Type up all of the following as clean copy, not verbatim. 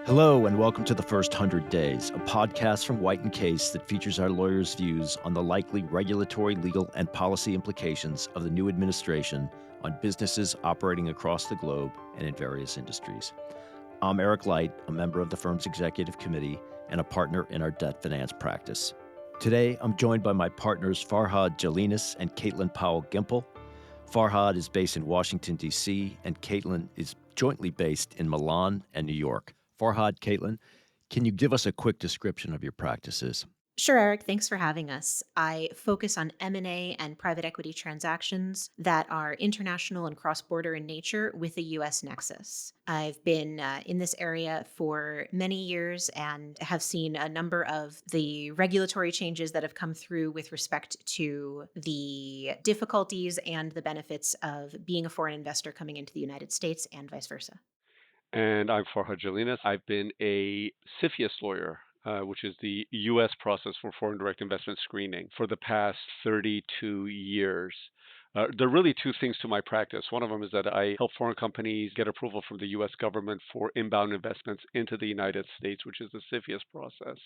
Hello, and welcome to The First 100 Days, a podcast from White & Case that features our lawyers' views on the likely regulatory, legal, and policy implications of the new administration on businesses operating across the globe and in various industries. I'm Eric Light, a member of the firm's executive committee and a partner in our debt finance practice. Today, I'm joined by my partners Farhad Jalinous and Powell Gimpel. Farhad is based in Washington, D.C., and Caitlin is jointly based in Milan and New York. Farhad, Caitlin, can you give us a quick description of your practices? Sure, Eric. Thanks for having us. I focus on M&A and private equity transactions that are international and cross-border in nature with a U.S. nexus. I've been in this area for many years and have seen a number of the regulatory changes that have come through with respect to the difficulties and the benefits of being a foreign investor coming into the United States and vice versa. And I'm Farhad Jalinous. I've been a CFIUS lawyer, which is the U.S. process for foreign direct investment screening, for the past 32 years. There are really two things to my practice. One of them is that I help foreign companies get approval from the U.S. government for inbound investments into the United States, which is the CFIUS process.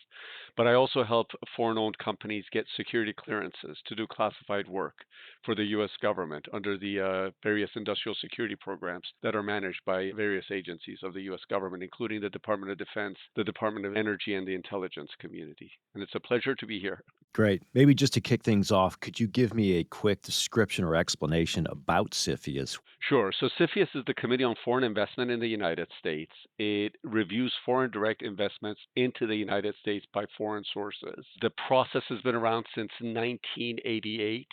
But I also help foreign-owned companies get security clearances to do classified work for the U.S. government under the various industrial security programs that are managed by various agencies of the U.S. government, including the Department of Defense, the Department of Energy, and the intelligence community. And it's a pleasure to be here. Great. Maybe just to kick things off, could you give me a quick description or explanation about CFIUS? Sure. So CFIUS is the Committee on Foreign Investment in the United States. It reviews foreign direct investments into the United States by foreign sources. The process has been around since 1988.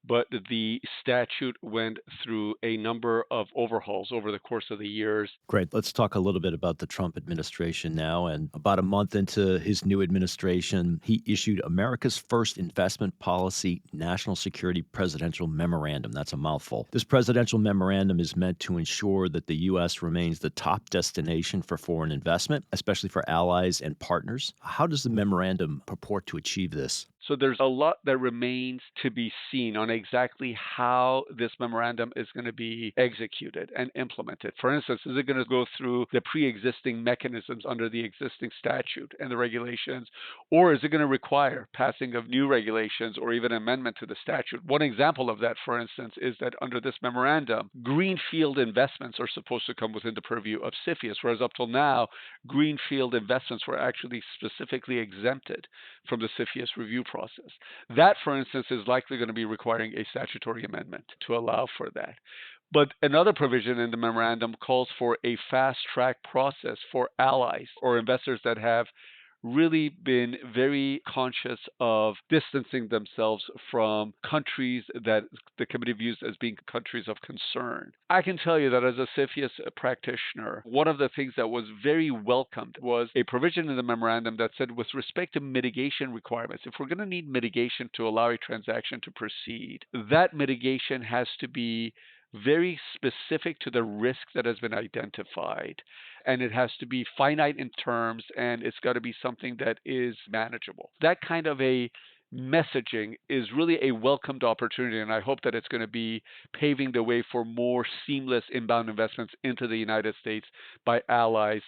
But the statute went through a number of overhauls over the course of the years. Great. Let's talk a little bit about the Trump administration now. And about a month into his new administration, he issued America's first investment policy national security presidential memorandum. That's a mouthful. This presidential memorandum is meant to ensure that the U.S. remains the top destination for foreign investment, especially for allies and partners. How does the memorandum purport to achieve this? So there's a lot that remains to be seen on exactly how this memorandum is going to be executed and implemented. For instance, is it going to go through the pre-existing mechanisms under the existing statute and the regulations, or is it going to require passing of new regulations or even amendment to the statute? One example of that, for instance, is that under this memorandum, greenfield investments are supposed to come within the purview of CFIUS, whereas up till now, greenfield investments were actually specifically exempted from the CFIUS review process. That, for instance, is likely going to be requiring a statutory amendment to allow for that. But another provision in the memorandum calls for a fast track process for allies or investors that have really been very conscious of distancing themselves from countries that the committee views as being countries of concern. I can tell you that as a CFIUS practitioner, one of the things that was very welcomed was a provision in the memorandum that said, with respect to mitigation requirements, if we're going to need mitigation to allow a transaction to proceed, that mitigation has to be very specific to the risk that has been identified. And it has to be finite in terms, and it's got to be something that is manageable. That kind of a messaging is really a welcomed opportunity, and I hope that it's going to be paving the way for more seamless inbound investments into the United States by allies,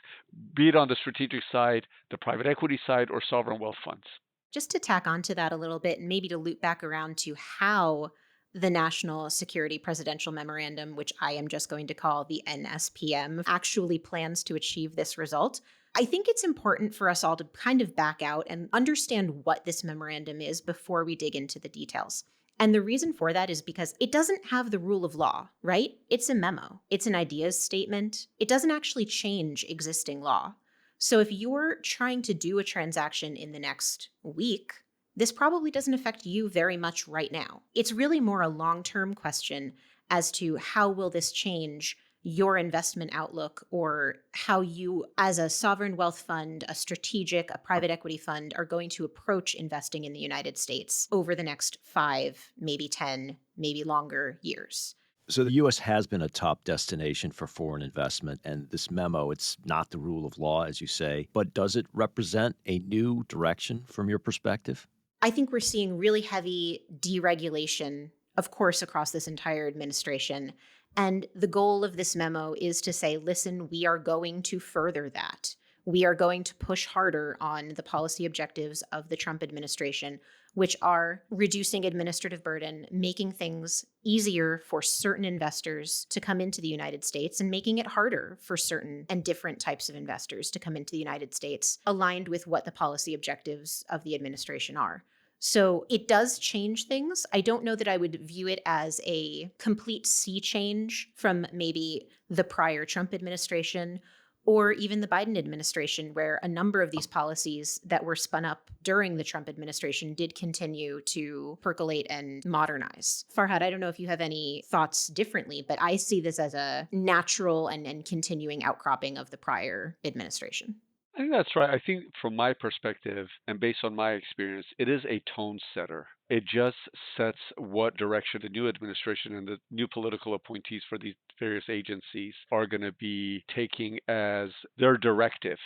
be it on the strategic side, the private equity side, or sovereign wealth funds. Just to tack onto that a little bit and maybe to loop back around to how the National Security Presidential Memorandum, which I am just going to call the NSPM, actually plans to achieve this result. I think it's important for us all to kind of back out and understand what this memorandum is before we dig into the details. And the reason for that is because it doesn't have the rule of law, right? It's a memo. It's an ideas statement. It doesn't actually change existing law. So if you're trying to do a transaction in the next week, this probably doesn't affect you very much right now. It's really more a long-term question as to how will this change your investment outlook, or how you, as a sovereign wealth fund, a strategic, a private equity fund, are going to approach investing in the United States over the next 5, maybe 10, maybe longer years. So the U.S. has been a top destination for foreign investment, and this memo, it's not the rule of law, as you say, but does it represent a new direction from your perspective? I think we're seeing really heavy deregulation, of course, across this entire administration. And the goal of this memo is to say, listen, we are going to further that. We are going to push harder on the policy objectives of the Trump administration, which are reducing administrative burden, making things easier for certain investors to come into the United States, and making it harder for certain and different types of investors to come into the United States, aligned with what the policy objectives of the administration are. So it does change things. I don't know that I would view it as a complete sea change from maybe the prior Trump administration or even the Biden administration, where a number of these policies that were spun up during the Trump administration did continue to percolate and modernize. Farhad, I don't know if you have any thoughts differently, but I see this as a natural and continuing outcropping of the prior administration. I think that's right. I think from my perspective and based on my experience, it is a tone setter. It just sets what direction the new administration and the new political appointees for these various agencies are going to be taking as their directive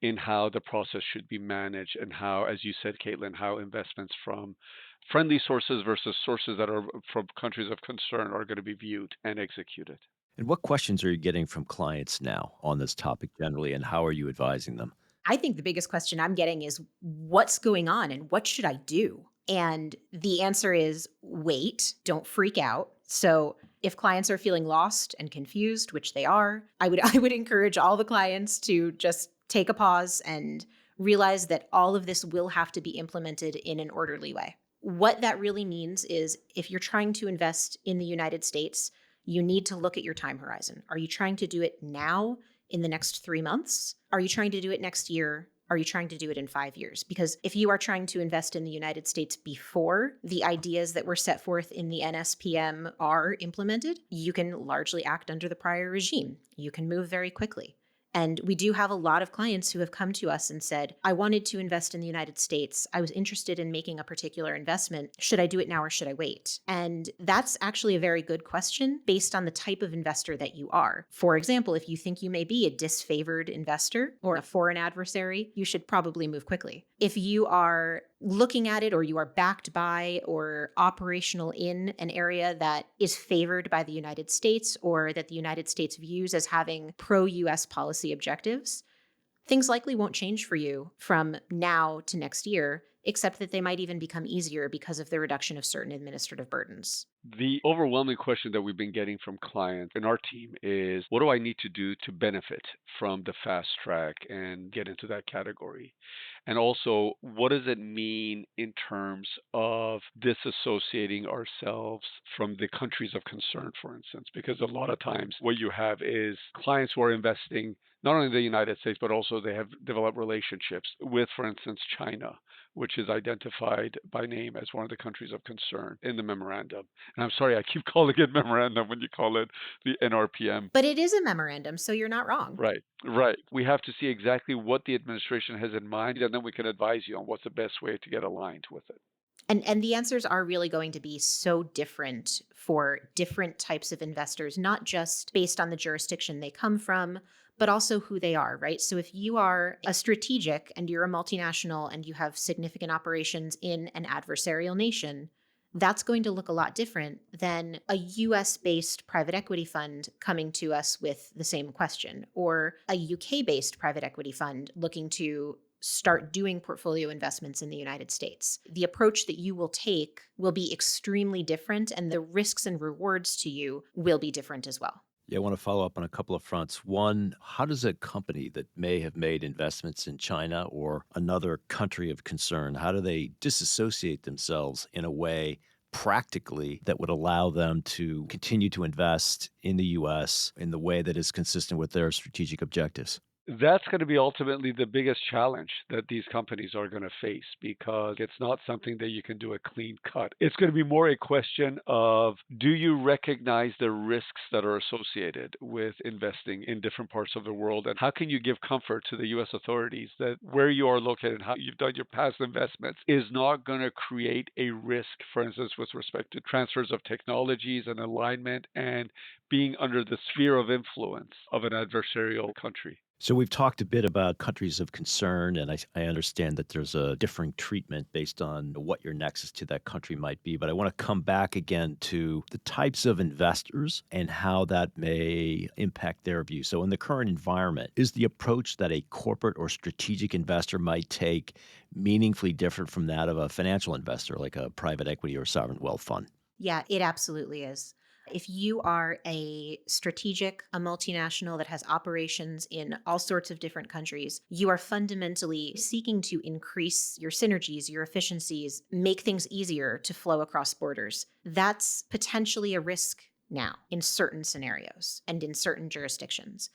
in how the process should be managed and how, as you said, Caitlin, how investments from friendly sources versus sources that are from countries of concern are going to be viewed and executed. And what questions are you getting from clients now on this topic generally, and how are you advising them? I think the biggest question I'm getting is what's going on and what should I do? And the answer is wait, don't freak out. So if clients are feeling lost and confused, which they are, I would encourage all the clients to just take a pause and realize that all of this will have to be implemented in an orderly way. What that really means is if you're trying to invest in the United States, you need to look at your time horizon. Are you trying to do it now in the next 3 months? Are you trying to do it next year? Are you trying to do it in 5 years? Because if you are trying to invest in the United States before the ideas that were set forth in the NSPM are implemented, you can largely act under the prior regime. You can move very quickly. And we do have a lot of clients who have come to us and said, I wanted to invest in the United States. I was interested in making a particular investment. Should I do it now or should I wait? And that's actually a very good question based on the type of investor that you are. For example, if you think you may be a disfavored investor or a foreign adversary, you should probably move quickly. If you are looking at it or you are backed by or operational in an area that is favored by the United States or that the United States views as having pro-US policy objectives, things likely won't change for you from now to next year, except that they might even become easier because of the reduction of certain administrative burdens. The overwhelming question that we've been getting from clients in our team is what do I need to do to benefit from the fast track and get into that category? And also, what does it mean in terms of disassociating ourselves from the countries of concern, for instance? Because a lot of times what you have is clients who are investing not only in the United States, but also they have developed relationships with, for instance, China, which is identified by name as one of the countries of concern in the memorandum. And I'm sorry, I keep calling it memorandum when you call it the NRPM. But it is a memorandum, so you're not wrong. Right, right. We have to see exactly what the administration has in mind, and then we can advise you on what's the best way to get aligned with it. And the answers are really going to be so different for different types of investors, not just based on the jurisdiction they come from, but also who they are, right? So if you are a strategic and you're a multinational and you have significant operations in an adversarial nation, that's going to look a lot different than a US based private equity fund coming to us with the same question, or a UK based private equity fund looking to start doing portfolio investments in the United States. The approach that you will take will be extremely different, and the risks and rewards to you will be different as well. Yeah, I want to follow up on a couple of fronts. One, how does a company that may have made investments in China or another country of concern, how do they disassociate themselves in a way practically that would allow them to continue to invest in the US in the way that is consistent with their strategic objectives? That's going to be ultimately the biggest challenge that these companies are going to face because it's not something that you can do a clean cut. It's going to be more a question of do you recognize the risks that are associated with investing in different parts of the world? And how can you give comfort to the US authorities that where you are located and how you've done your past investments is not going to create a risk, for instance, with respect to transfers of technologies and alignment and being under the sphere of influence of an adversarial country? So we've talked a bit about countries of concern, and I understand that there's a differing treatment based on what your nexus to that country might be. But I want to come back again to the types of investors and how that may impact their view. So in the current environment, is the approach that a corporate or strategic investor might take meaningfully different from that of a financial investor, like a private equity or sovereign wealth fund? Yeah, it absolutely is. If you are a strategic, a multinational that has operations in all sorts of different countries, you are fundamentally seeking to increase your synergies, your efficiencies, make things easier to flow across borders. That's potentially a risk now in certain scenarios and in certain jurisdictions.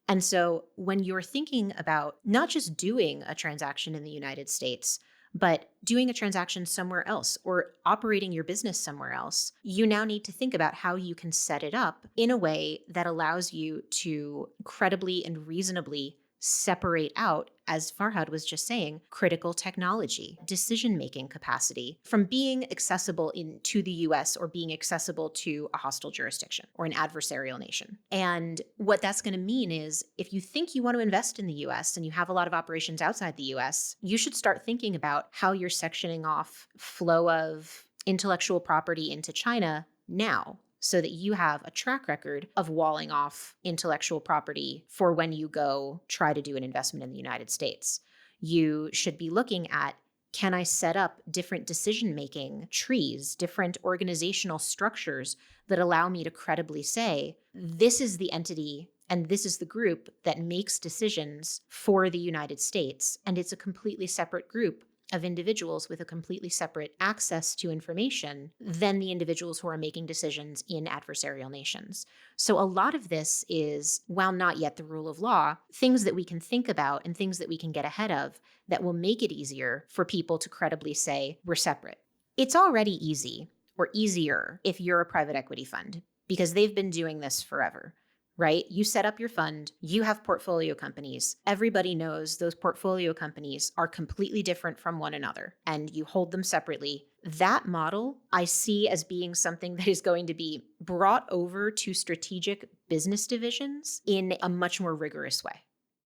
And so when you're thinking about not just doing a transaction in the United States, but doing a transaction somewhere else or operating your business somewhere else, you now need to think about how you can set it up in a way that allows you to credibly and reasonably separate out, as Farhad was just saying, critical technology, decision-making capacity from being accessible to the US or being accessible to a hostile jurisdiction or an adversarial nation. And what that's going to mean is if you think you want to invest in the US and you have a lot of operations outside the US, you should start thinking about how you're sectioning off flow of intellectual property into China now, so that you have a track record of walling off intellectual property for when you go try to do an investment in the United States. You should be looking at, can I set up different decision-making trees, different organizational structures that allow me to credibly say, this is the entity and this is the group that makes decisions for the United States, and it's a completely separate group of individuals with a completely separate access to information than the individuals who are making decisions in adversarial nations. So a lot of this is, while not yet the rule of law, things that we can think about and things that we can get ahead of that will make it easier for people to credibly say, we're separate. It's already easy or easier if you're a private equity fund because they've been doing this forever. Right? You set up your fund, you have portfolio companies. Everybody knows those portfolio companies are completely different from one another, and you hold them separately. That model I see as being something that is going to be brought over to strategic business divisions in a much more rigorous way.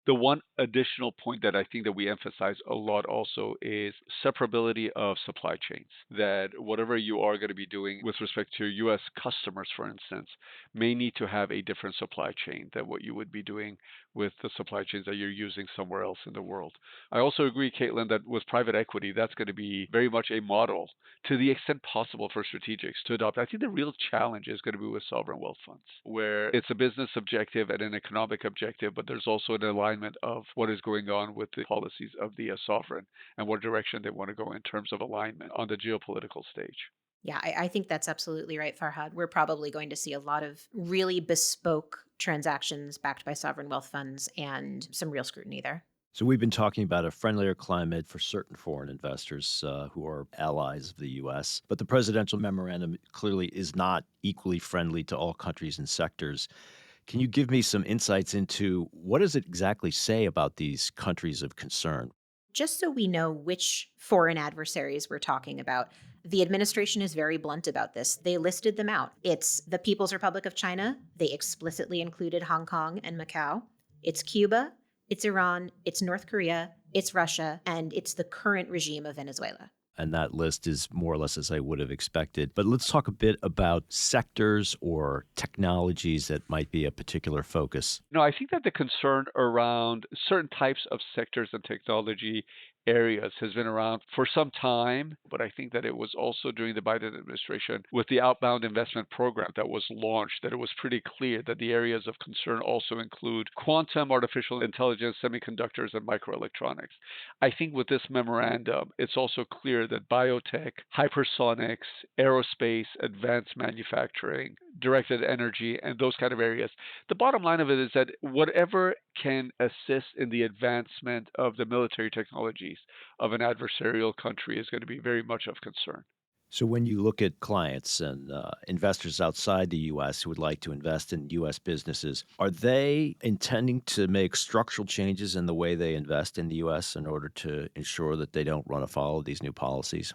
The one additional point that I think that we emphasize a lot also is separability of supply chains. That whatever you are going to be doing with respect to your US customers, for instance, may need to have a different supply chain than what you would be doing with the supply chains that you're using somewhere else in the world. I also agree, Caitlin, that with private equity, that's going to be very much a model to the extent possible for strategics to adopt. I think the real challenge is going to be with sovereign wealth funds, where it's a business objective and an economic objective, but there's also an alignment of what is going on with the policies of the sovereign and what direction they want to go in terms of alignment on the geopolitical stage. Yeah, I think that's absolutely right, Farhad. We're probably going to see a lot of really bespoke transactions backed by sovereign wealth funds and some real scrutiny there. So we've been talking about a friendlier climate for certain foreign investors who are allies of the U.S., but the presidential memorandum clearly is not equally friendly to all countries and sectors. Can you give me some insights into what does it exactly say about these countries of concern? Just so we know which foreign adversaries we're talking about, the administration is very blunt about this. They listed them out. It's the People's Republic of China. They explicitly included Hong Kong and Macau. It's Cuba, it's Iran, it's North Korea, it's Russia, and it's the current regime of Venezuela. And that list is more or less as I would have expected. But let's talk a bit about sectors or technologies that might be a particular focus. No, I think that the concern around certain types of sectors and technology areas has been around for some time, but I think that it was also during the Biden administration with the Outbound Investment Program that was launched that it was pretty clear that the areas of concern also include quantum, artificial intelligence, semiconductors, and microelectronics. I think with this memorandum, it's also clear that biotech, hypersonics, aerospace, advanced manufacturing, directed energy, and those kind of areas. The bottom line of it is that whatever can assist in the advancement of the military technologies of an adversarial country is going to be very much of concern. So, when you look at clients and investors outside the U.S. who would like to invest in U.S. businesses, are they intending to make structural changes in the way they invest in the U.S. in order to ensure that they don't run afoul of these new policies?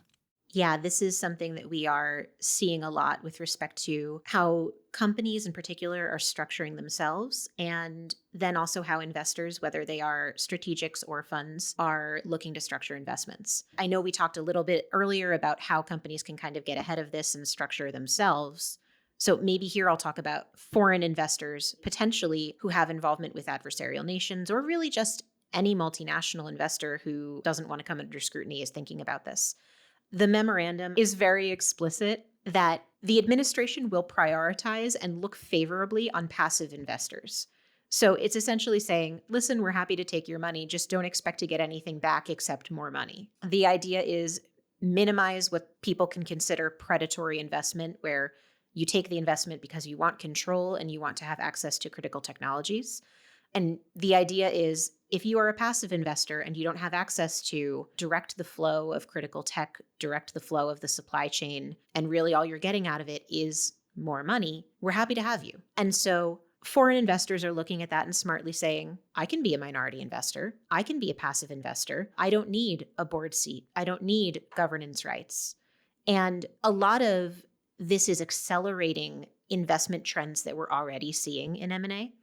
Yeah, this is something that we are seeing a lot with respect to how companies in particular are structuring themselves, and then also how investors, whether they are strategics or funds, are looking to structure investments. I know we talked a little bit earlier about how companies can kind of get ahead of this and structure themselves. So maybe here I'll talk about foreign investors potentially who have involvement with adversarial nations, or really just any multinational investor who doesn't want to come under scrutiny is thinking about this. The memorandum is very explicit that the administration will prioritize and look favorably on passive investors. So it's essentially saying, listen, we're happy to take your money, just don't expect to get anything back except more money. The idea is minimize what people can consider predatory investment, where you take the investment because you want control and you want to have access to critical technologies. And the idea is if you are a passive investor and you don't have access to direct the flow of critical tech, direct the flow of the supply chain, and really all you're getting out of it is more money, we're happy to have you. And so foreign investors are looking at that and smartly saying, I can be a minority investor. I can be a passive investor. I don't need a board seat. I don't need governance rights. And a lot of this is accelerating investment trends that we're already seeing in M&A.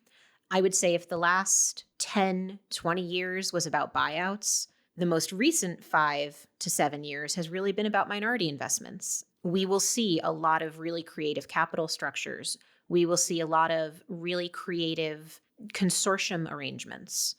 I would say if the last 10, 20 years was about buyouts, the most recent 5 to 7 years has really been about minority investments. We will see a lot of really creative capital structures. We will see a lot of really creative consortium arrangements.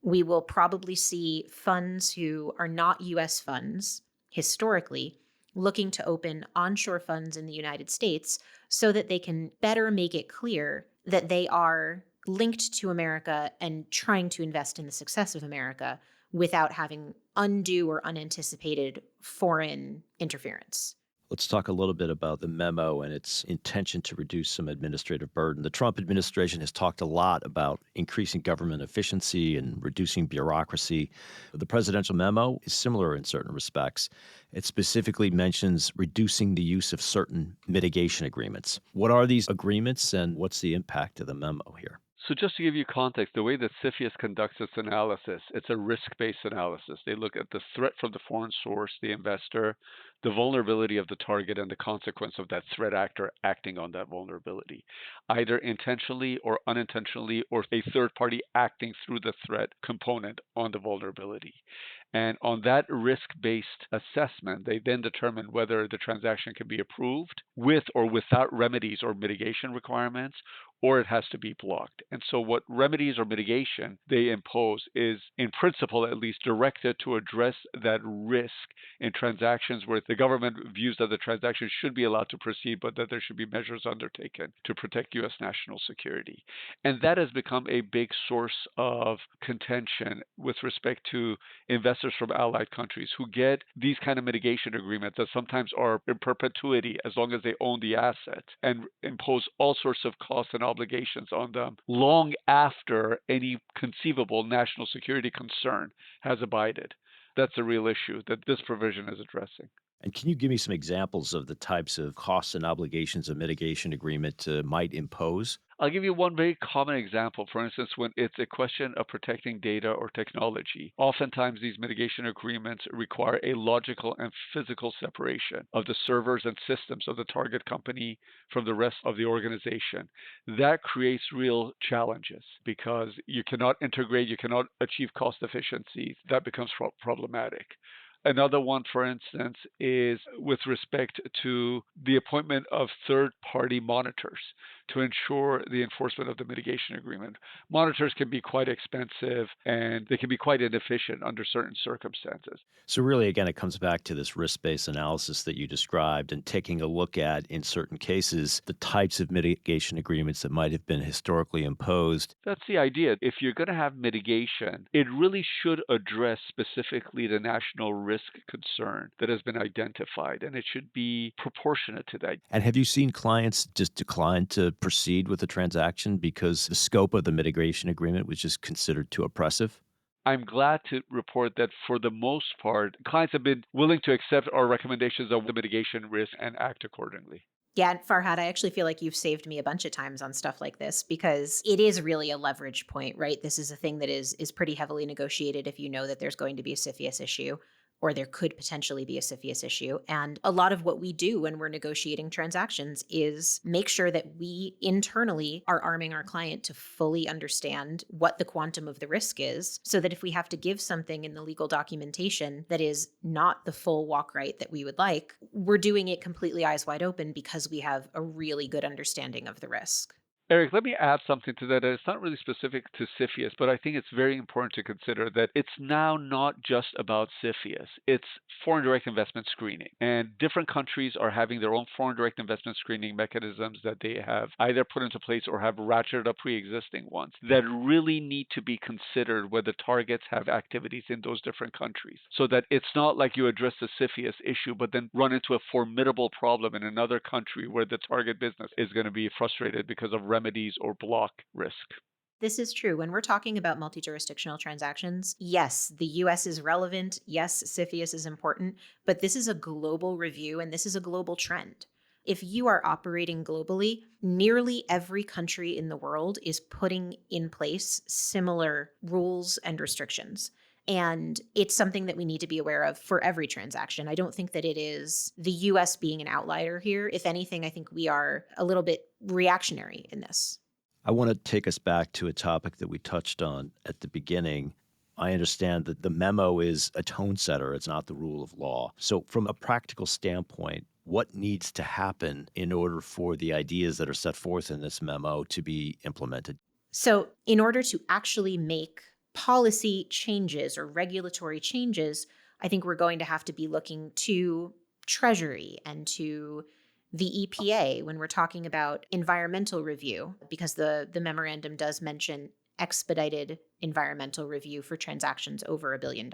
We will probably see funds who are not US funds historically looking to open onshore funds in the United States so that they can better make it clear that they are linked to America and trying to invest in the success of America without having undue or unanticipated foreign interference. Let's talk a little bit about the memo and its intention to reduce some administrative burden. The Trump administration has talked a lot about increasing government efficiency and reducing bureaucracy. The presidential memo is similar in certain respects. It specifically mentions reducing the use of certain mitigation agreements. What are these agreements and what's the impact of the memo here? So just to give you context, the way that CFIUS conducts its analysis, it's a risk-based analysis. They look at the threat from the foreign source, the investor, the vulnerability of the target, and the consequence of that threat actor acting on that vulnerability, either intentionally or unintentionally, or a third party acting through the threat component on the vulnerability. And on that risk-based assessment, they then determine whether the transaction can be approved with or without remedies or mitigation requirements, or it has to be blocked. And so what remedies or mitigation they impose is, in principle at least, directed to address that risk in transactions where the government views that the transaction should be allowed to proceed, but that there should be measures undertaken to protect U.S. national security. And that has become a big source of contention with respect to investors from allied countries who get these kind of mitigation agreements that sometimes are in perpetuity as long as they own the asset, and impose all sorts of costs and obligations on them long after any conceivable national security concern has abided. That's a real issue that this provision is addressing. And can you give me some examples of the types of costs and obligations a mitigation agreement might impose? I'll give you one very common example. For instance, when it's a question of protecting data or technology, oftentimes these mitigation agreements require a logical and physical separation of the servers and systems of the target company from the rest of the organization. That creates real challenges because you cannot integrate, you cannot achieve cost efficiencies. That becomes problematic. Another one, for instance, is with respect to the appointment of third party monitors to ensure the enforcement of the mitigation agreement. Monitors can be quite expensive and they can be quite inefficient under certain circumstances. So, really, again, it comes back to this risk based analysis that you described and taking a look at, in certain cases, the types of mitigation agreements that might have been historically imposed. That's the idea. If you're going to have mitigation, it really should address specifically the national risk concern that has been identified, and it should be proportionate to that. And have you seen clients just decline to proceed with the transaction because the scope of the mitigation agreement was just considered too oppressive? I'm glad to report that for the most part, clients have been willing to accept our recommendations of the mitigation risk and act accordingly. Yeah, Farhad, I actually feel like you've saved me a bunch of times on stuff like this because it is really a leverage point, right? This is a thing that is pretty heavily negotiated if you know that there's going to be a CFIUS issue. or there could potentially be a CFIUS issue. And a lot of what we do when we're negotiating transactions is make sure that we internally are arming our client to fully understand what the quantum of the risk is, so that if we have to give something in the legal documentation that is not the full walk right that we would like, we're doing it completely eyes wide open because we have a really good understanding of the risk. Eric, let me add something to that. It's not really specific to CFIUS, but I think it's very important to consider that it's now not just about CFIUS. It's foreign direct investment screening. And different countries are having their own foreign direct investment screening mechanisms that they have either put into place or have ratcheted up pre-existing ones that really need to be considered where the targets have activities in those different countries. So that it's not like you address the CFIUS issue, but then run into a formidable problem in another country where the target business is going to be frustrated because of remedies or block risk. This is true. When we're talking about multi-jurisdictional transactions, yes, the US is relevant. Yes, CFIUS is important, but this is a global review and this is a global trend. If you are operating globally, nearly every country in the world is putting in place similar rules and restrictions. And it's something that we need to be aware of for every transaction. I don't think that it is the US being an outlier here. If anything, I think we are a little bit reactionary in this. I want to take us back to a topic that we touched on at the beginning. I understand that the memo is a tone setter. It's not the rule of law. So from a practical standpoint, what needs to happen in order for the ideas that are set forth in this memo to be implemented? So, in order to actually make policy changes or regulatory changes, I think we're going to have to be looking to Treasury and to the EPA when we're talking about environmental review, because the memorandum does mention expedited environmental review for transactions over $1 billion.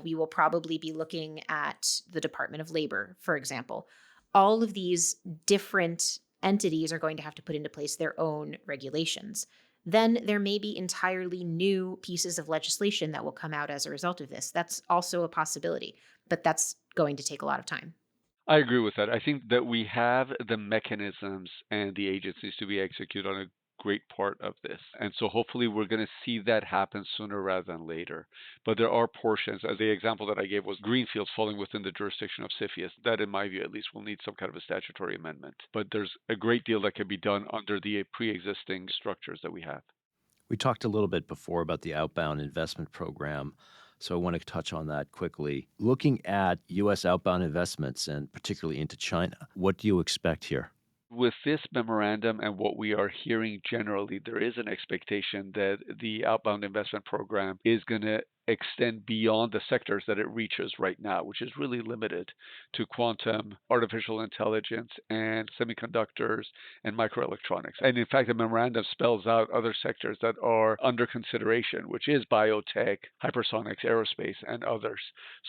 We will probably be looking at the Department of Labor, for example. All of these different entities are going to have to put into place their own regulations. Then there may be entirely new pieces of legislation that will come out as a result of this. That's also a possibility, but that's going to take a lot of time. I agree with that. I think that we have the mechanisms and the agencies to be executed on a great part of this. And so hopefully we're going to see that happen sooner rather than later. But there are portions, as the example that I gave was greenfields falling within the jurisdiction of CFIUS. That, in my view, at least will need some kind of a statutory amendment. But there's a great deal that can be done under the pre-existing structures that we have. We talked a little bit before about the Outbound Investment Program, so I want to touch on that quickly. Looking at U.S. outbound investments, and particularly into China, what do you expect here? With this memorandum and what we are hearing generally, there is an expectation that the outbound investment program is going to extend beyond the sectors that it reaches right now, which is really limited to quantum, artificial intelligence, and semiconductors and microelectronics. And in fact, the memorandum spells out other sectors that are under consideration, which is biotech, hypersonics, aerospace, and others.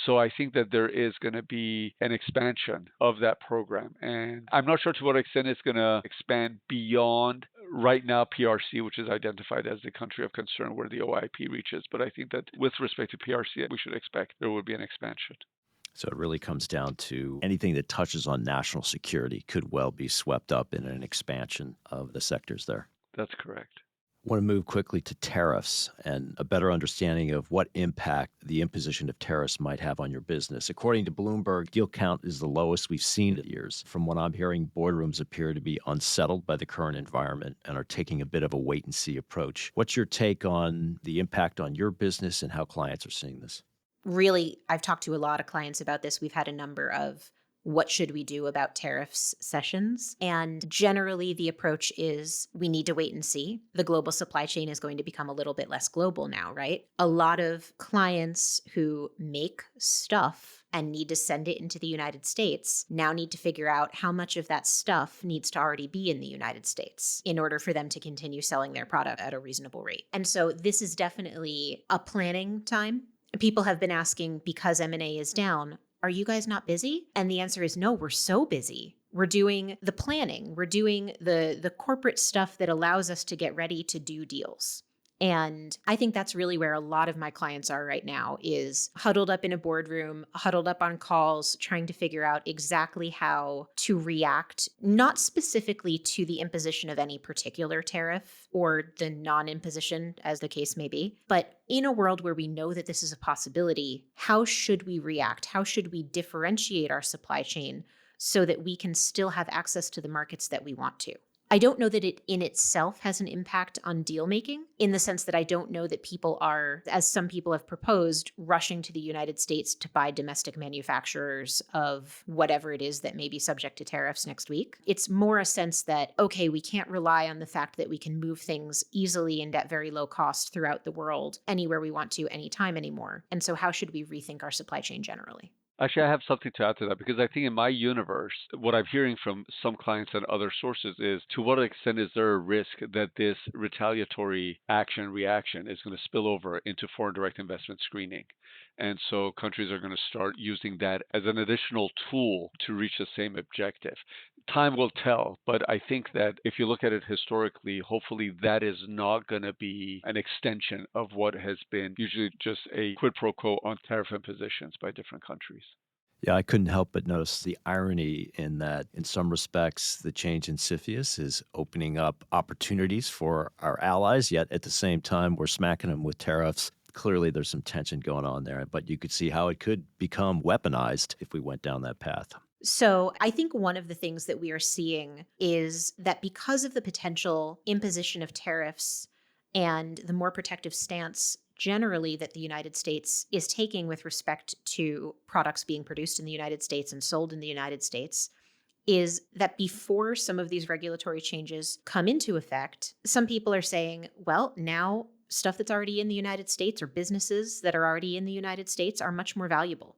So I think that there is going to be an expansion of that program. And I'm not sure to what extent it's going to expand beyond right now PRC, which is identified as the country of concern where the OIP reaches. But I think that with respect to PRC, we should expect there will be an expansion. So it really comes down to anything that touches on national security could well be swept up in an expansion of the sectors there. That's correct. I want to move quickly to tariffs and a better understanding of what impact the imposition of tariffs might have on your business. According to Bloomberg, deal count is the lowest we've seen in years. From what I'm hearing, boardrooms appear to be unsettled by the current environment and are taking a bit of a wait-and-see approach. What's your take on the impact on your business and how clients are seeing this? Really, I've talked to a lot of clients about this. We've had a number of what should we do about tariffs sessions. And generally, the approach is we need to wait and see. The global supply chain is going to become a little bit less global now, right? A lot of clients who make stuff and need to send it into the United States now need to figure out how much of that stuff needs to already be in the United States in order for them to continue selling their product at a reasonable rate. And so this is definitely a planning time. People have been asking, because M&A is down, are you guys not busy? And the answer is no, we're so busy. We're doing the planning. We're doing the corporate stuff that allows us to get ready to do deals. And I think that's really where a lot of my clients are right now, is huddled up in a boardroom, huddled up on calls, trying to figure out exactly how to react, not specifically to the imposition of any particular tariff or the non-imposition, as the case may be, but in a world where we know that this is a possibility, how should we react? How should we differentiate our supply chain so that we can still have access to the markets that we want to? I don't know that it in itself has an impact on deal making, in the sense that I don't know that people are, as some people have proposed, rushing to the United States to buy domestic manufacturers of whatever it is that may be subject to tariffs next week. It's more a sense that, okay, we can't rely on the fact that we can move things easily and at very low cost throughout the world anywhere we want to, anytime anymore. And so how should we rethink our supply chain generally? Actually, I have something to add to that because I think in my universe, what I'm hearing from some clients and other sources is to what extent is there a risk that this retaliatory action reaction is going to spill over into foreign direct investment screening? And so countries are going to start using that as an additional tool to reach the same objective. Time will tell, but I think that if you look at it historically, hopefully that is not going to be an extension of what has been usually just a quid pro quo on tariff impositions by different countries. Yeah, I couldn't help but notice the irony in that, in some respects, the change in CFIUS is opening up opportunities for our allies, yet at the same time, we're smacking them with tariffs. Clearly, there's some tension going on there, but you could see how it could become weaponized if we went down that path. So, I think one of the things that we are seeing is that because of the potential imposition of tariffs and the more protective stance generally that the United States is taking with respect to products being produced in the United States and sold in the United States, is that before some of these regulatory changes come into effect, some people are saying, well, now stuff that's already in the United States or businesses that are already in the United States are much more valuable.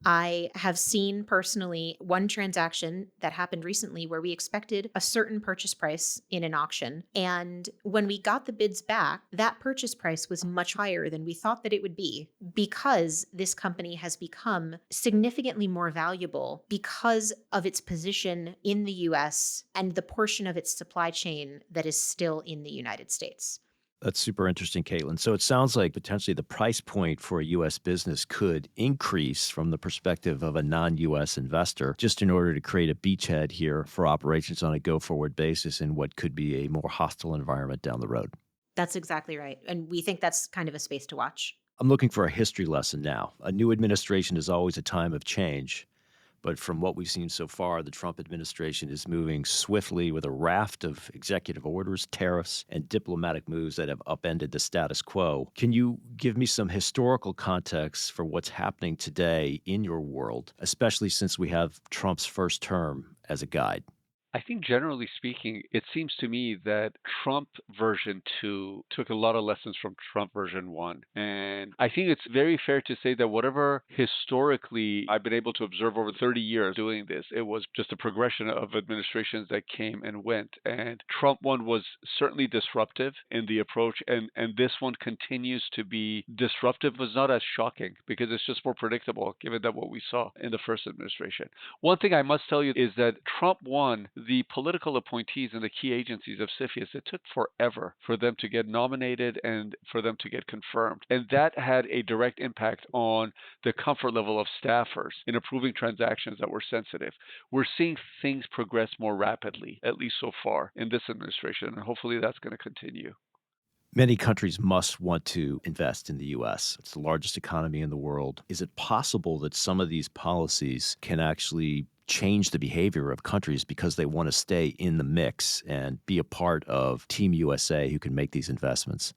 I have seen personally one transaction that happened recently where we expected a certain purchase price in an auction. And when we got the bids back, that purchase price was much higher than we thought that it would be, because this company has become significantly more valuable because of its position in the US and the portion of its supply chain that is still in the United States. That's super interesting, Caitlin. So it sounds like potentially the price point for a U.S. business could increase from the perspective of a non-U.S. investor, just in order to create a beachhead here for operations on a go-forward basis in what could be a more hostile environment down the road. That's exactly right. And we think that's kind of a space to watch. I'm looking for a history lesson now. A new administration is always a time of change. But from what we've seen so far, the Trump administration is moving swiftly with a raft of executive orders, tariffs, and diplomatic moves that have upended the status quo. Can you give me some historical context for what's happening today in your world, especially since we have Trump's first term as a guide? I think generally speaking, it seems to me that Trump version 2 took a lot of lessons from Trump version 1. And I think it's very fair to say that whatever historically I've been able to observe over 30 years doing this, it was just a progression of administrations that came and went. And Trump 1 was certainly disruptive in the approach. And this one continues to be disruptive, but not as shocking because it's just more predictable given that what we saw in the first administration. One thing I must tell you is that Trump 1, the political appointees and the key agencies of CFIUS, it took forever for them to get nominated and for them to get confirmed. And that had a direct impact on the comfort level of staffers in approving transactions that were sensitive. We're seeing things progress more rapidly, at least so far in this administration, and hopefully that's going to continue. Many countries must want to invest in the U.S. It's the largest economy in the world. Is it possible that some of these policies can actually change the behavior of countries because they want to stay in the mix and be a part of Team USA who can make these investments?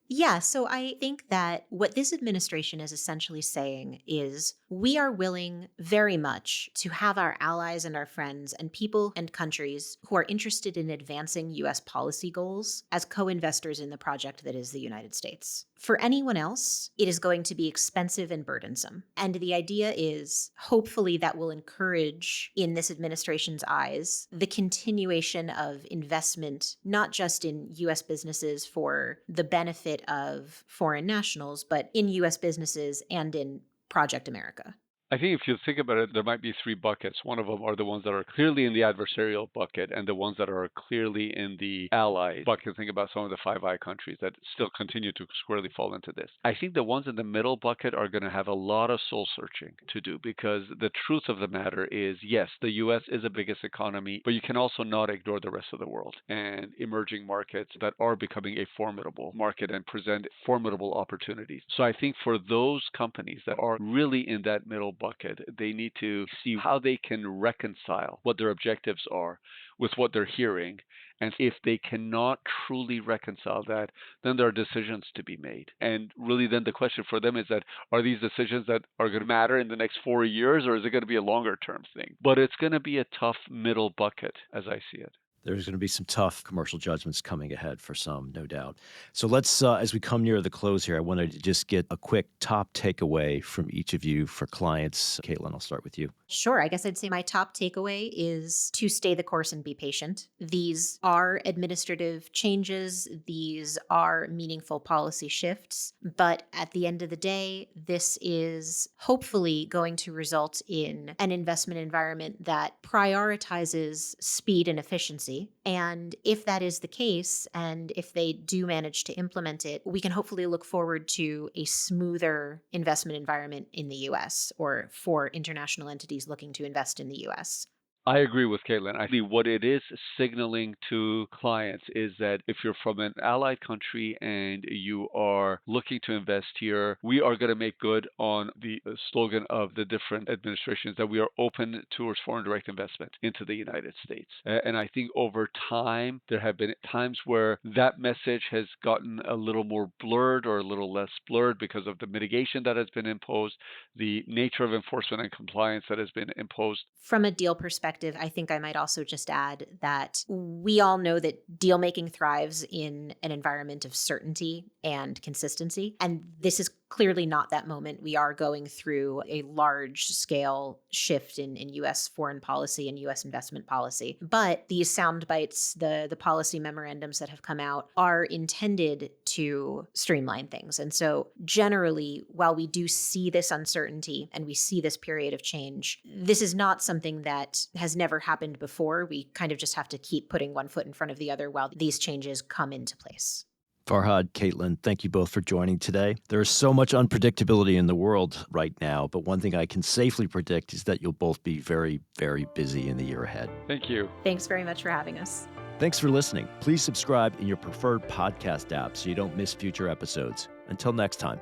Yeah, so I think that what this administration is essentially saying is we are willing very much to have our allies and our friends and people and countries who are interested in advancing US policy goals as co investors in the project that is the United States. For anyone else, it is going to be expensive and burdensome. And the idea is hopefully that will encourage, in this administration's eyes, the continuation of investment, not just in US businesses for the benefit of foreign nationals, but in US businesses and in Project America. I think if you think about it, there might be three buckets. One of them are the ones that are clearly in the adversarial bucket, and the ones that are clearly in the ally bucket. Think about some of the Five Eye countries that still continue to squarely fall into this. I think the ones in the middle bucket are going to have a lot of soul searching to do, because the truth of the matter is, yes, the US is the biggest economy, but you can also not ignore the rest of the world and emerging markets that are becoming a formidable market and present formidable opportunities. So I think for those companies that are really in that middle bucket, they need to see how they can reconcile what their objectives are with what they're hearing. And if they cannot truly reconcile that, then there are decisions to be made. And really, then the question for them is that, are these decisions that are going to matter in the next 4 years, or is it going to be a longer term thing? But it's going to be a tough middle bucket as I see it. There's going to be some tough commercial judgments coming ahead for some, no doubt. So let's, as we come near the close here, I wanted to just get a quick top takeaway from each of you for clients. Caitlin, I'll start with you. Sure. I guess I'd say my top takeaway is to stay the course and be patient. These are administrative changes. These are meaningful policy shifts. But at the end of the day, this is hopefully going to result in an investment environment that prioritizes speed and efficiency. And if that is the case, and if they do manage to implement it, we can hopefully look forward to a smoother investment environment in the US, or for international entities looking to invest in the US. I agree with Caitlin. I think what it is signaling to clients is that if you're from an allied country and you are looking to invest here, we are going to make good on the slogan of the different administrations that we are open towards foreign direct investment into the United States. And I think over time, there have been times where that message has gotten a little more blurred or a little less blurred because of the mitigation that has been imposed, the nature of enforcement and compliance that has been imposed. From a deal perspective, I think I might also just add that we all know that deal making thrives in an environment of certainty and consistency. And this is clearly not that moment. We are going through a large scale shift in US foreign policy and US investment policy. But these sound bites, the policy memorandums that have come out, are intended to streamline things. And so generally, while we do see this uncertainty and we see this period of change, this is not something that has never happened before. We kind of just have to keep putting one foot in front of the other while these changes come into place. Farhad, Caitlin, thank you both for joining today. There is so much unpredictability in the world right now, but one thing I can safely predict is that you'll both be very, very busy in the year ahead. Thank you. Thanks very much for having us. Thanks for listening. Please subscribe in your preferred podcast app so you don't miss future episodes. Until next time.